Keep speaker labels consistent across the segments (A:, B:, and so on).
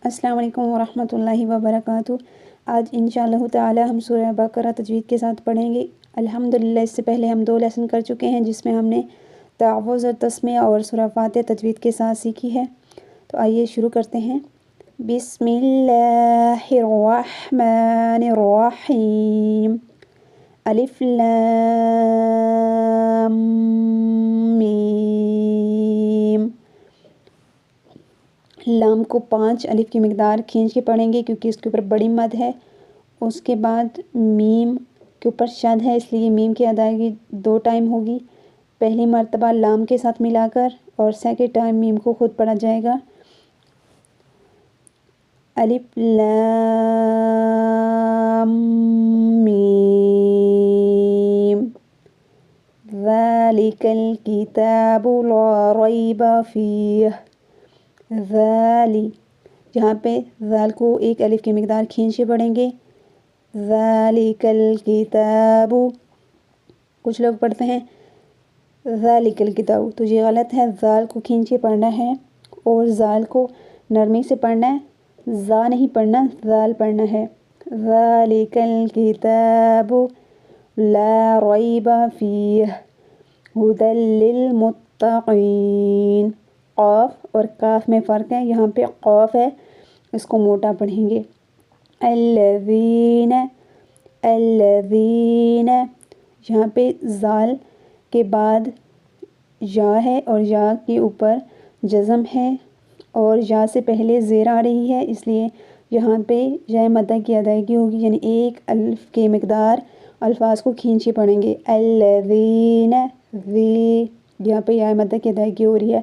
A: السلام علیکم ورحمۃ اللہ وبرکاتہ۔ آج انشاءاللہ تعالی ہم سورہ بقرہ تجوید کے ساتھ پڑھیں گے۔ الحمدللہ اس سے پہلے ہم 2 لیسن کر چکے ہیں جس میں ہم نے تعوذ اور تسمیہ اور سورہ فاتحہ تجوید کے ساتھ سیکھی ہے۔ تو آئیے شروع کرتے ہیں۔ بسم اللہ الرحمن الرحیم۔ الف لام میم۔ لام کو 5 الف کی مقدار کھینچ کے پڑھیں گے کیونکہ اس کے اوپر بڑی مد ہے۔ اس کے بعد میم کے اوپر شد ہے، اس لیے میم کی ادائیگی 2 ٹائم ہوگی۔ پہلی مرتبہ لام کے ساتھ ملا کر اور سیکنڈ ٹائم میم کو خود پڑھا جائے گا۔ الف لام میم ذالک الکتاب لا ریب فیہ۔ ذالی، جہاں پہ ذال کو 1 الف کی مقدار کھینچ کے پڑھیں گے۔ ذالک الکتاب، کچھ لوگ پڑھتے ہیں ذالک الکتاب، تو یہ غلط ہے۔ ذال کو کھینچ کے پڑھنا ہے اور ذال کو نرمی سے پڑھنا ہے، ذا نہیں پڑھنا، ذال پڑھنا ہے۔ ذالک الکتاب لا ریب فیہ ھدی للمتقین۔ قاف اور کاف میں فرق ہے، یہاں پہ قاف ہے، اس کو موٹا پڑھیں گے۔ الذین، الذین، یہاں پہ ذال کے بعد یا ہے اور یا کے اوپر جزم ہے اور یا سے پہلے زیر آ رہی ہے، اس لیے یہاں پہ یا مدہ کی ادائیگی ہوگی، یعنی 1 الف کی مقدار الفاظ کو کھینچے پڑھیں گے۔ الذین، یہاں پہ یا مدہ کی ادائیگی ہو رہی ہے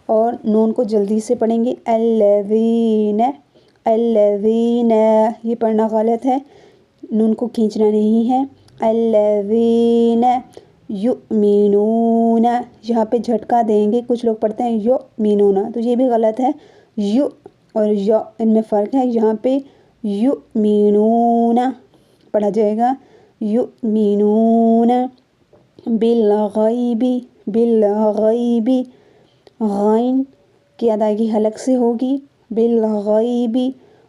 A: اور نون کو جلدی سے پڑھیں گے۔ الذین، الذین، یہ پڑھنا غلط ہے، نون کو کھینچنا نہیں ہے۔ الذین یؤمنون، یہاں پہ جھٹکا دیں گے، کچھ لوگ پڑھتے ہیں یؤمنون، تو یہ بھی غلط ہے۔ یو اور یا ان میں فرق ہے، یہاں پہ یؤمنون پڑھا جائے گا۔ یؤمنون بالغیب، بالغیب، غین کی ادائیگی حلق سے ہوگی۔ بالغیب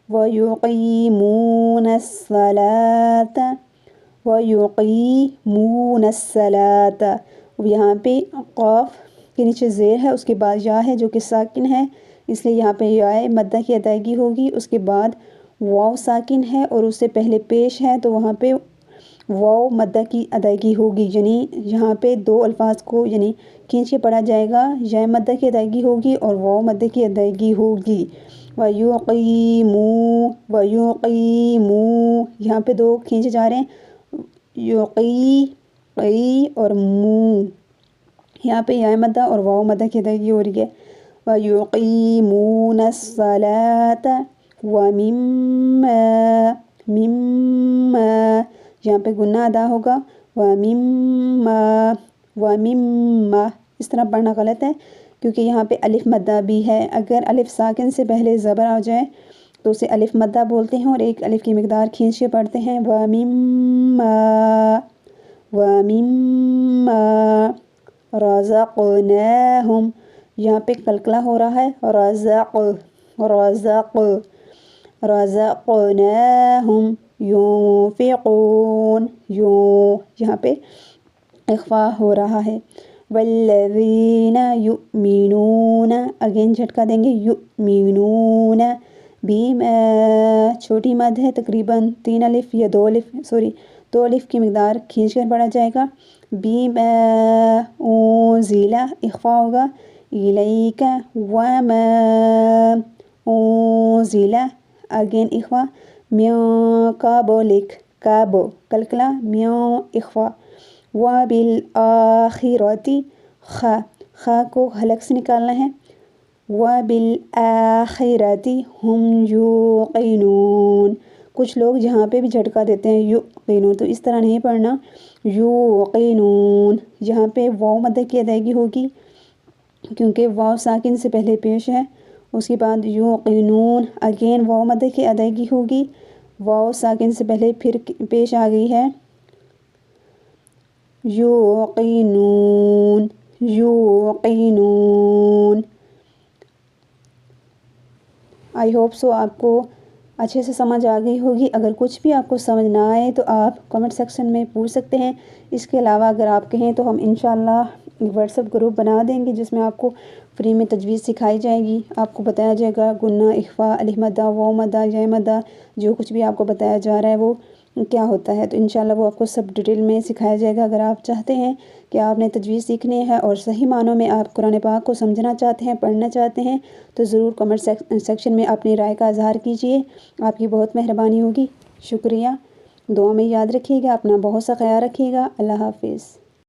A: ویقیمون الصلاۃ، ویقیمون الصلاۃ، یہاں پہ قاف کے نیچے زیر ہے، اس کے بعد یا ہے جو کہ ساکن ہے، اس لیے یہاں پہ یا مدہ کی ادائیگی ہوگی۔ اس کے بعد واو ساکن ہے اور اس سے پہلے پیش ہے، تو وہاں پہ واو مدہ کی ادائیگی ہوگی، یعنی یہاں پہ 2 الفاظ کو یعنی کھینچ کے پڑھا جائے گا، یا مدہ کی ادائیگی ہوگی اور واو مدہ کی ادائیگی ہوگی۔ وَيُقِيمُوا، وَيُقِيمُوا، یہاں پہ 2 کھینچے جا رہے ہیں، یقی، قی اور مو، یہاں پہ یا مدہ اور واو مدہ کی ادائیگی ہو رہی ہے۔ وَيُقِيمُونَ الصَّلَاةَ وَمِمَّا، مِمَّا، یہاں پہ گنہ ادا ہوگا۔ وَمِمَّا، وَمِمَّا، اس طرح پڑھنا غلط ہے کیونکہ یہاں پہ الف مدہ بھی ہے، اگر الف ساکن سے پہلے زبر آ جائے تو اسے الف مدہ بولتے ہیں اور 1 الف کی مقدار کھینچ کے پڑھتے ہیں۔ وَمِمَّا، وَمِمَّا رَزَقْنَاهُمْ، یہاں پہ قلقلہ ہو رہا ہے، رزق، رزق، رزقناہم ينفقون، یہاں پہ اخفا ہو رہا ہے۔ والذین یؤمنون، اگین جھٹکا دیں گے، یؤمنون بما، چھوٹی مد ہے، تقریباً 3 الف یا 2 الف کی مقدار کھینچ کر پڑھا جائے گا۔ بما انزل، اخفا ہوگا، الیک وما انزل، اگین اخفا، من قبلک، قب قلقلہ، من اخفا۔ وبالآخرۃ، خا کو حلق سے نکالنا ہے۔ وبالآخرۃ ہم یوقنون، کچھ لوگ جہاں پہ بھی جھٹکا دیتے ہیں یوقنون، تو اس طرح نہیں پڑھنا، یوقنون، یہاں پہ واو مدہ کی ادائیگی ہوگی کیونکہ واو ساکن سے پہلے پیش ہے۔ اس کے بعد یوقنون، اگین واو مدہ کی ادائیگی ہوگی، واو ساکن سے پہلے پھر پیش آ گئی ہے۔ یوقنون، یوقنون، آئی ہوپ سو آپ کو اچھے سے سمجھ آ گئی ہوگی۔ اگر کچھ بھی آپ کو سمجھ نہ آئے تو آپ کمنٹ سیکشن میں پوچھ سکتے ہیں۔ اس کے علاوہ اگر آپ کہیں تو ہم انشاءاللہ واٹس ایپ گروپ بنا دیں گے جس میں آپ کو فری میں تجوید سکھائی جائے گی۔ آپ کو بتایا جائے گا گنہ، اخفاء، الف مدہ، واو مدہ، یا مدہ، جو کچھ بھی آپ کو بتایا جا رہا ہے وہ کیا ہوتا ہے، تو انشاءاللہ وہ آپ کو سب ڈیٹیل میں سکھایا جائے گا۔ اگر آپ چاہتے ہیں کہ آپ نے تجوید سیکھنی ہے اور صحیح معنوں میں آپ قرآن پاک کو سمجھنا چاہتے ہیں، پڑھنا چاہتے ہیں، تو ضرور کمنٹ سیکشن میں اپنی رائے کا اظہار کیجیے۔ آپ کی بہت مہربانی ہوگی۔ شکریہ۔ دعا میں یاد رکھیے گا، اپنا بہت سا خیال رکھیے گا۔ اللہ حافظ۔